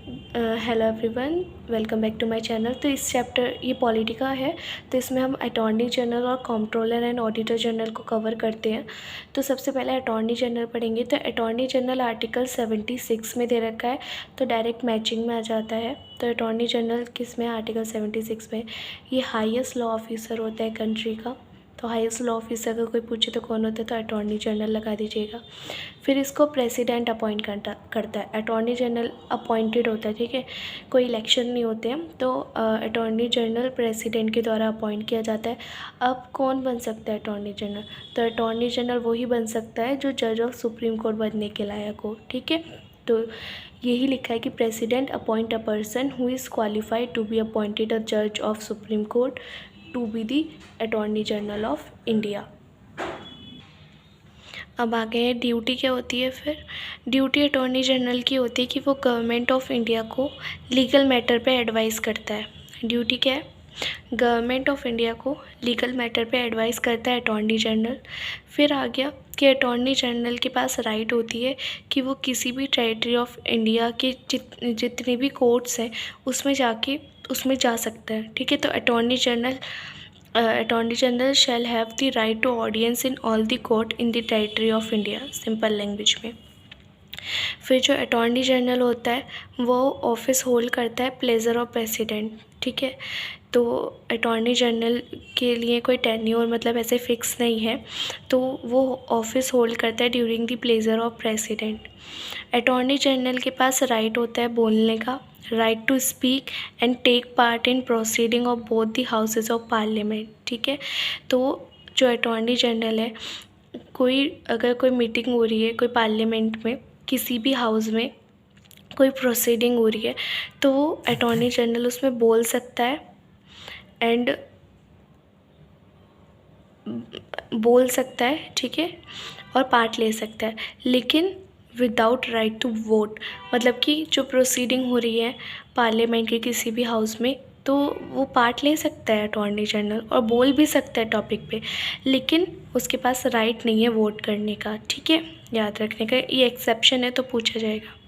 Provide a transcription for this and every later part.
Hello everyone, welcome back to my channel. तो इस chapter ये पॉलिटी का है, तो इसमें हम अटॉर्नी जनरल और कंट्रोलर एंड ऑडिटर जनरल को कवर करते हैं। तो सबसे पहले अटॉर्नी जनरल पढ़ेंगे। तो अटॉर्नी जनरल आर्टिकल 76 में दे रखा है, तो डायरेक्ट मैचिंग में आ जाता है। तो अटॉर्नी जनरल किस में, आर्टिकल 76 में। ये हाईएस्ट लॉ ऑफिसर होता है कंट्री का। तो हाईएस्ट लॉ ऑफिसर अगर कोई पूछे तो कौन होता है, तो अटॉर्नी जनरल लगा दीजिएगा। फिर इसको प्रेसिडेंट अपॉइंट करता है। अटॉर्नी जनरल अपॉइंटेड होता है, ठीक है, कोई इलेक्शन नहीं होते हैं। तो अटॉर्नी जनरल प्रेसिडेंट के द्वारा अपॉइंट किया जाता है। अब कौन बन सकता है अटॉर्नी जनरल? तो अटॉर्नी जनरल वही बन सकता है जो जज ऑफ सुप्रीम कोर्ट बनने के लायक हो, ठीक है। तो यही लिखा है कि president appoint a person who is qualified to be appointed a जज of supreme court to be the attorney general of India. अब आ गए हैं ड्यूटी क्या होती है। फिर ड्यूटी अटॉर्नी जनरल की होती है कि वो गवर्नमेंट ऑफ इंडिया को लीगल मैटर पे एडवाइस करता है। ड्यूटी क्या है? गवर्नमेंट ऑफ इंडिया को लीगल मैटर पे एडवाइस करता है अटॉर्नी जनरल। फिर आ गया कि अटॉर्नी जनरल के पास राइट होती है कि वो किसी भी टेरिटरी ऑफ इंडिया के जितने भी कोर्ट्स हैं उसमें जा सकता है, ठीक है। तो attorney general shall have the right to audience in all the court in the territory of India, simple language में। फिर जो अटॉर्नी जनरल होता है वो ऑफिस होल्ड करता है प्लेजर ऑफ प्रेसिडेंट, ठीक है। तो अटॉर्नी जनरल के लिए कोई टेन्योर मतलब ऐसे फिक्स नहीं है, तो वो ऑफिस होल्ड करता है during the pleasure of president. Attorney general के पास राइट होता है बोलने का, right to speak and take part in proceeding of both the houses of parliament, ठीक है। तो जो अटॉर्नी जनरल है, अगर कोई मीटिंग हो रही है कोई पार्लियामेंट में, किसी भी हाउस में कोई प्रोसीडिंग हो रही है, तो वो अटॉर्नी जनरल उसमें बोल सकता है एंड ठीक है, और पार्ट ले सकता है, लेकिन विदाउट राइट टू वोट। मतलब कि जो प्रोसीडिंग हो रही है पार्लियामेंट के किसी भी हाउस में, तो वो पार्ट ले सकता है अटॉर्नी जनरल और बोल भी सकता है टॉपिक पे, लेकिन उसके पास राइट नहीं है वोट करने का, ठीक है, याद रखने का। ये एक्सेप्शन है तो पूछा जाएगा।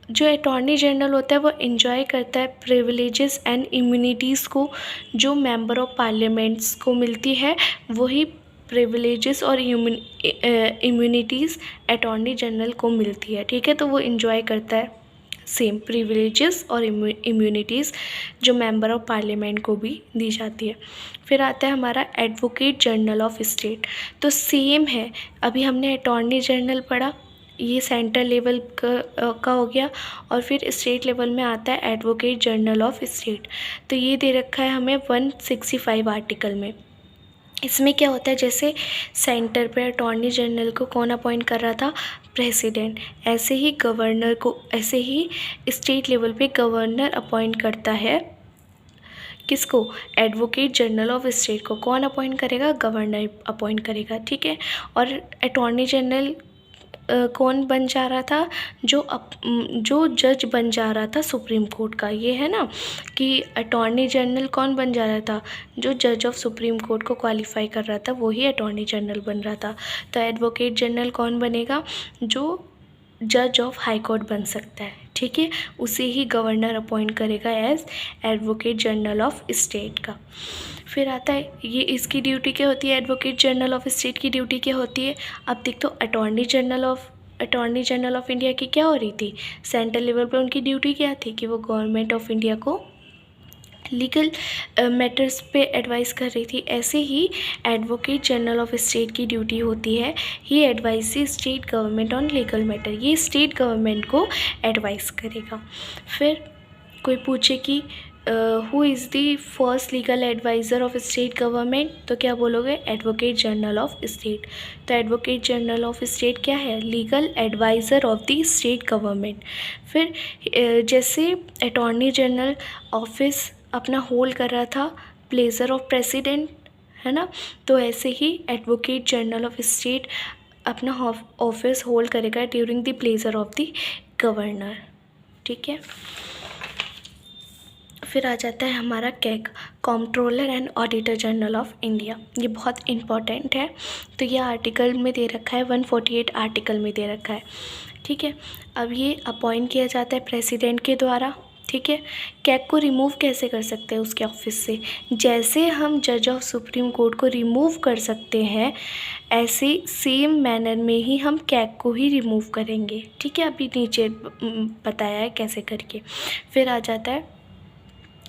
जो अटॉर्नी जनरल होता है वो एंजॉय करता है प्रिविलेजेस एंड इम्यूनिटीज़ को जो मेंबर ऑफ पार्लियामेंट्स को मिलती है, वही प्रिविलेजेस और इम्यूनिटीज़ अटॉर्नी जनरल को मिलती है, ठीक है। तो वो एंजॉय करता है सेम प्रिविलेजेस और इम्यूनिटीज़ जो मेंबर ऑफ पार्लियामेंट को भी दी जाती है। फिर आता है हमारा एडवोकेट जनरल ऑफ स्टेट। तो सेम है, अभी हमने अटॉर्नी जनरल पढ़ा, ये सेंट्रल लेवल का हो गया, और फिर स्टेट लेवल में आता है एडवोकेट जनरल ऑफ स्टेट। तो ये दे रखा है हमें 165 आर्टिकल में। इसमें क्या होता है, जैसे सेंटर पे अटॉर्नी जनरल को कौन अपॉइंट कर रहा था? प्रेसिडेंट। ऐसे ही स्टेट लेवल पे गवर्नर अपॉइंट करता है किसको? एडवोकेट जनरल ऑफ स्टेट को। कौन अपॉइंट करेगा? गवर्नर अपॉइंट करेगा, ठीक है। और अटॉर्नी जनरल कौन बन जा रहा था? जो जज बन जा रहा था सुप्रीम कोर्ट का। ये है ना कि अटॉर्नी जनरल कौन बन जा रहा था? जो जज ऑफ सुप्रीम कोर्ट को क्वालिफाई कर रहा था, वही अटॉर्नी जनरल बन रहा था। तो एडवोकेट जनरल कौन बनेगा? जो जज ऑफ हाई कोर्ट बन सकता है, ठीक है, उसे ही गवर्नर अपॉइंट करेगा as advocate general of state का। फिर आता है ये, इसकी ड्यूटी क्या होती है? एडवोकेट जनरल ऑफ स्टेट की ड्यूटी क्या होती है? अब देख, तो अटॉर्नी जनरल ऑफ इंडिया की क्या हो रही थी? सेंट्रल लेवल पर उनकी ड्यूटी क्या थी? कि वो गवर्नमेंट ऑफ इंडिया को लीगल मैटर्स पे एडवाइस कर रही थी। ऐसे ही एडवोकेट जनरल ऑफ स्टेट की ड्यूटी होती है, he advise state government on legal matter. ये स्टेट गवर्नमेंट को एडवाइस करेगा। फिर कोई पूछे कि who is the first legal adviser of state government, तो क्या बोलोगे? Advocate general of state. तो एडवोकेट जनरल ऑफ स्टेट क्या है? Legal adviser of the state government. फिर जैसे अटॉर्नी जनरल ऑफिस अपना होल्ड कर रहा था प्लेजर ऑफ प्रेसिडेंट, है ना, तो ऐसे ही एडवोकेट जनरल ऑफ स्टेट अपना ऑफिस होल्ड करेगा during the pleasure of the governor, ठीक है। फिर आ जाता है हमारा CAG, controller and auditor general of India. ये बहुत इंपॉर्टेंट है। तो ये आर्टिकल में दे रखा है, 148 आर्टिकल में दे रखा है। ठीक है। अब ये अपॉइंट किया जाता है प्रेसिडेंट के द्वारा, ठीक है। कैग को रिमूव कैसे कर सकते हैं उसके ऑफिस से? जैसे हम जज ऑफ सुप्रीम कोर्ट को रिमूव कर सकते हैं, ऐसे सेम मैनर में ही हम कैग को ही रिमूव करेंगे, ठीक है। अभी नीचे बताया है कैसे करके। फिर आ जाता है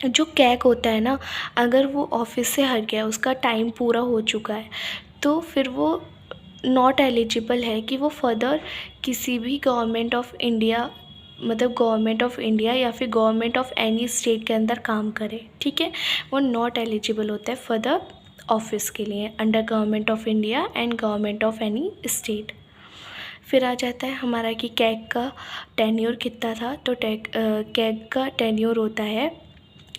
जो कैग होता है ना, अगर वो ऑफिस से हट गया, उसका टाइम पूरा हो चुका है, तो फिर वो नॉट एलिजिबल है कि वो फर्दर किसी भी गवर्नमेंट ऑफ इंडिया, मतलब गवर्नमेंट ऑफ इंडिया या फिर गवर्नमेंट ऑफ एनी स्टेट के अंदर काम करे, ठीक है। वो नॉट एलिजिबल होता है फर्दर ऑफिस के लिए under government of India and government of any state. फिर आ जाता है हमारा कि कैग का टेन्योर कितना था, तो कैग का टेन्योर होता है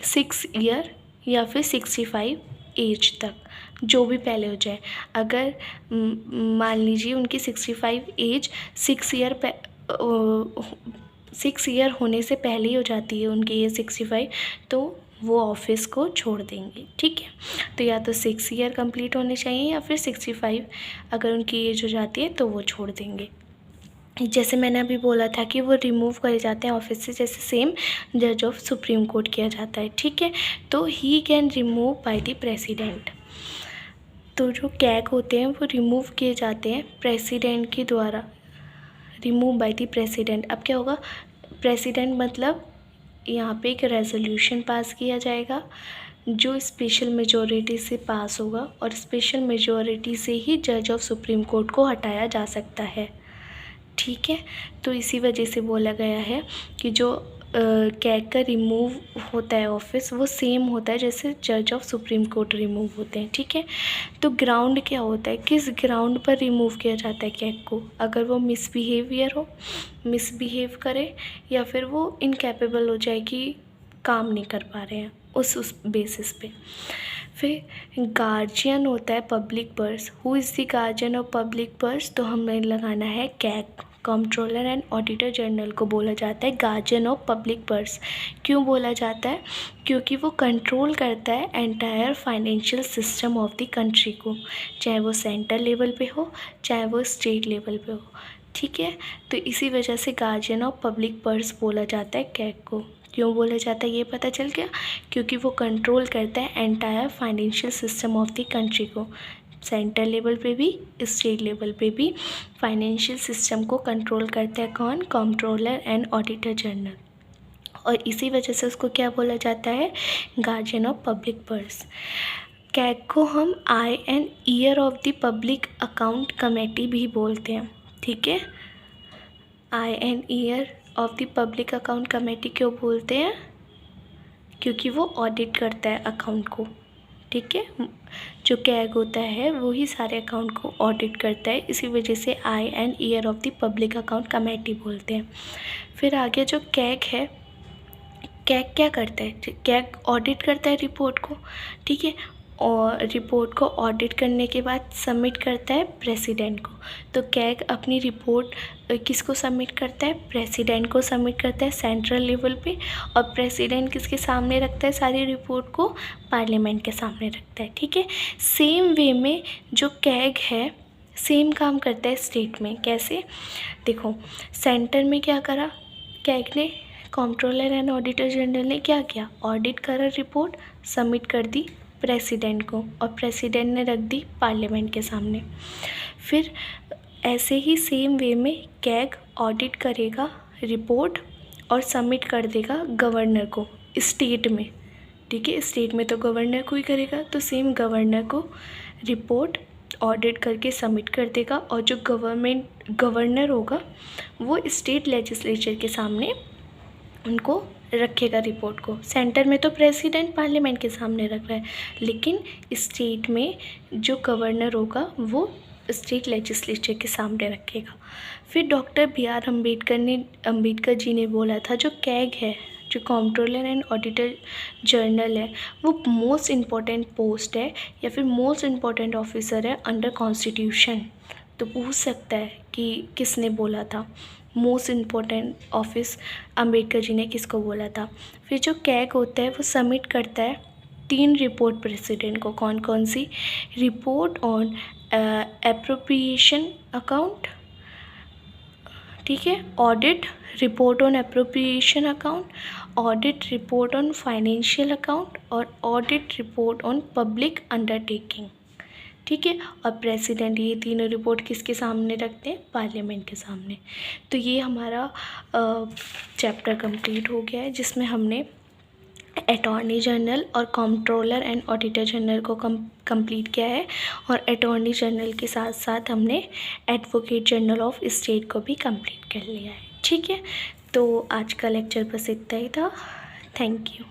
6 ईयर या फिर 65 एज तक, जो भी पहले हो जाए। अगर मान लीजिए उनकी 65 एज 6 ईयर होने से पहले ही हो जाती है उनकी ये 65, तो वो ऑफिस को छोड़ देंगे, ठीक है। तो या तो 6 ईयर कंप्लीट होने चाहिए या फिर 65 अगर उनकी एज हो जाती है तो वो छोड़ देंगे। जैसे मैंने अभी बोला था कि वो रिमूव करे जाते हैं ऑफिस से, जैसे सेम जज ऑफ सुप्रीम कोर्ट किया जाता है, ठीक है। तो he can remove by the president. तो जो कैग होते हैं वो रिमूव किए जाते हैं प्रेसिडेंट के द्वारा, रिमूव बाय द प्रेसिडेंट। अब क्या होगा, प्रेसिडेंट मतलब यहाँ पे एक रेजोल्यूशन पास किया जाएगा जो स्पेशल मेजॉरिटी से पास होगा, और स्पेशल मेजॉरिटी से ही जज ऑफ सुप्रीम कोर्ट को हटाया जा सकता है, ठीक है। तो इसी वजह से बोला गया है कि जो कैग का रिमूव होता है ऑफिस, वो सेम होता है जैसे जज ऑफ सुप्रीम कोर्ट रिमूव होते हैं, ठीक है। तो ग्राउंड क्या होता है, किस ग्राउंड पर रिमूव किया जाता है कैग को? अगर वो मिसबिहेव करे या फिर वो इनकैपेबल हो जाए कि काम नहीं कर पा रहे हैं उस बेसिस पे। फिर गार्जियन होता है public purse. Who is the guardian of public purse? तो हमें लगाना है CAG. Controller and auditor general को बोला जाता है गार्जियन ऑफ पब्लिक पर्स। क्यों बोला जाता है? क्योंकि वो कंट्रोल करता है entire financial system of the country को, चाहे वो सेंटर लेवल पे हो चाहे वो स्टेट लेवल पे हो, ठीक है। तो इसी वजह से गार्जियन ऑफ पब्लिक पर्स बोला जाता है कैग को। क्यों बोला जाता है ये पता चल गया, क्योंकि वो कंट्रोल करता है entire financial system of the country को, सेंटर लेवल पे भी स्टेट लेवल पे भी फाइनेंशियल सिस्टम को कंट्रोल करता है कौन? Controller and auditor general. और इसी वजह से उसको क्या बोला जाता है? Guardian of public purse. CAG को हम eye and ear of the public account committee भी बोलते हैं, ठीक है। Eye and ear of the public account committee क्यों बोलते हैं? क्योंकि वो ऑडिट करता है अकाउंट को, ठीक है। जो कैग होता है वो ही सारे अकाउंट को ऑडिट करता है, इसी वजह से eye and ear of the public account committee बोलते हैं। फिर आगे जो कैग है, कैग क्या करता है? कैग ऑडिट करता है रिपोर्ट को, ठीक है, और रिपोर्ट को ऑडिट करने के बाद सबमिट करता है प्रेसिडेंट को। तो कैग अपनी रिपोर्ट किसको सबमिट करता है? प्रेसिडेंट को सबमिट करता है सेंट्रल लेवल पे, और प्रेसिडेंट किसके सामने रखता है सारी रिपोर्ट को? पार्लियामेंट के सामने रखता है, ठीक है। सेम वे में जो कैग है सेम काम करता है स्टेट में। कैसे? देखो, सेंटर में क्या करा कैग ने? कंट्रोलर एंड ऑडिटर जनरल ने क्या किया? ऑडिट करा, रिपोर्ट सबमिट कर दी प्रेसिडेंट को, और प्रेसिडेंट ने रख दी पार्लियामेंट के सामने। फिर ऐसे ही सेम वे में कैग ऑडिट करेगा रिपोर्ट और सबमिट कर देगा गवर्नर को स्टेट में, ठीक है। स्टेट में तो गवर्नर को ही करेगा, तो सेम गवर्नर को रिपोर्ट ऑडिट करके सबमिट कर देगा, और जो गवर्नर होगा वो स्टेट लेजिस्लेचर के सामने उनको रखेगा रिपोर्ट को। सेंटर में तो प्रेसिडेंट पार्लियामेंट के सामने रख रहा है, लेकिन स्टेट में जो गवर्नर होगा वो स्टेट लेजिस्लेचर के सामने रखेगा। फिर डॉक्टर बी.आर. अम्बेडकर जी ने बोला था जो कैग है, जो कंट्रोलर एंड ऑडिटर जनरल है, वो मोस्ट इम्पॉर्टेंट पोस्ट है या फिर मोस्ट इम्पॉर्टेंट ऑफिसर है अंडर कॉन्स्टिट्यूशन। तो पूछ सकता है कि किसने बोला था, most important office Ambedkar ji ने किसको बोला था। फिर जो कैग होता है वो सबमिट करता है 3 रिपोर्ट प्रेसिडेंट को। कौन कौन सी? रिपोर्ट ऑन एप्रोप्रिएशन अकाउंट, ठीक है। Audit report on appropriation account, audit report on financial account और audit report on public undertaking, ठीक है। और प्रेसिडेंट, ये तीनों रिपोर्ट किसके सामने रखते हैं? पार्लियामेंट के सामने। तो ये हमारा चैप्टर कंप्लीट हो गया है, जिसमें हमने अटॉर्नी जनरल और कंट्रोलर एंड ऑडिटर जनरल को कंप्लीट किया है, और अटॉर्नी जनरल के साथ साथ हमने एडवोकेट जनरल ऑफ स्टेट को भी कंप्लीट कर लिया है, ठीक है। तो आज का लेक्चर बस इतना ही था। Thank you.